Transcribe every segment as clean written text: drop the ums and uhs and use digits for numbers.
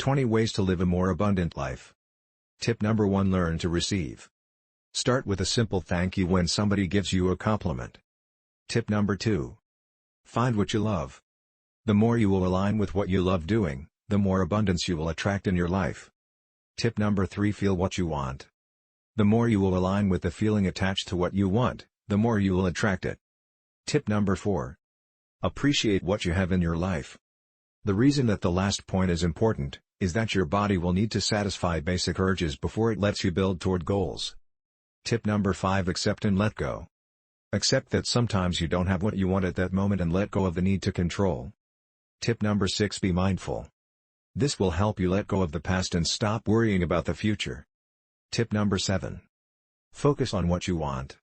20 Ways to live a more abundant life. Tip number 1: Learn to receive. Start with a simple thank you when somebody gives you a compliment. Tip number 2: Find what you love. The more you will align with what you love doing, the more abundance you will attract in your life. Tip number 3: Feel what you want. The more you will align with the feeling attached to what you want, the more you will attract it. Tip number 4: Appreciate what you have in your life. The reason that the last point is important, is that your body will need to satisfy basic urges before it lets you build toward goals. Tip number 5: Accept and let go. Accept that sometimes you don't have what you want at that moment and let go of the need to control. Tip number 6: Be mindful. This will help you let go of the past and stop worrying about the future. Tip number 7: Focus on what you want.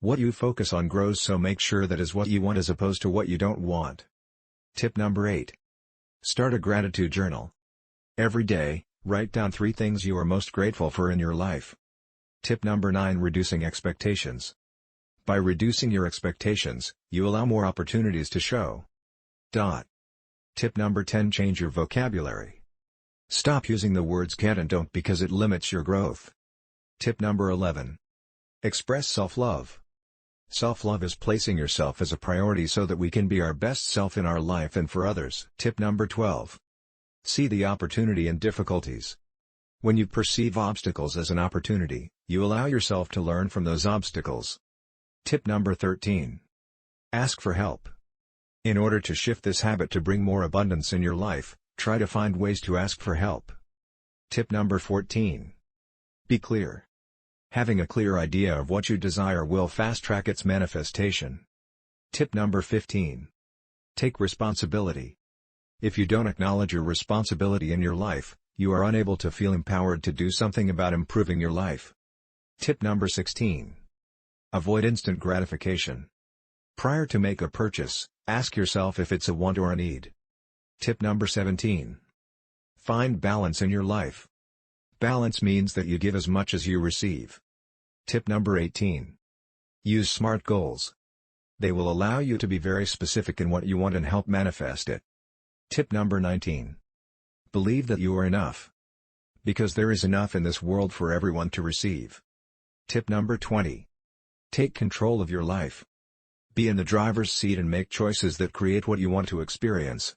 What you focus on grows, so make sure that is what you want as opposed to what you don't want. Tip number 8: Start a gratitude journal. Every day, write down 3 things you are most grateful for in your life. Tip number 9: Reducing expectations. By reducing your expectations, you allow more opportunities to show. Tip number 10: Change your vocabulary. Stop using the words can't and don't because it limits your growth. Tip number 11: Express self-love. Self-love is placing yourself as a priority so that we can be our best self in our life and for others. Tip number 12: See the opportunity in difficulties. When you perceive obstacles as an opportunity, you allow yourself to learn from those obstacles. Tip number 13: Ask for help. In order to shift this habit to bring more abundance in your life, try to find ways to ask for help. Tip number 14: Be clear. Having a clear idea of what you desire will fast-track its manifestation. Tip number 15: Take responsibility. If you don't acknowledge your responsibility in your life, you are unable to feel empowered to do something about improving your life. Tip number 16: Avoid instant gratification. Prior to make a purchase, ask yourself if it's a want or a need. Tip number 17: Find balance in your life. Balance means that you give as much as you receive. Tip number 18: Use SMART goals. They will allow you to be very specific in what you want and help manifest it. Tip number 19: Believe that you are enough. Because there is enough in this world for everyone to receive. Tip number 20: Take control of your life. Be in the driver's seat and make choices that create what you want to experience.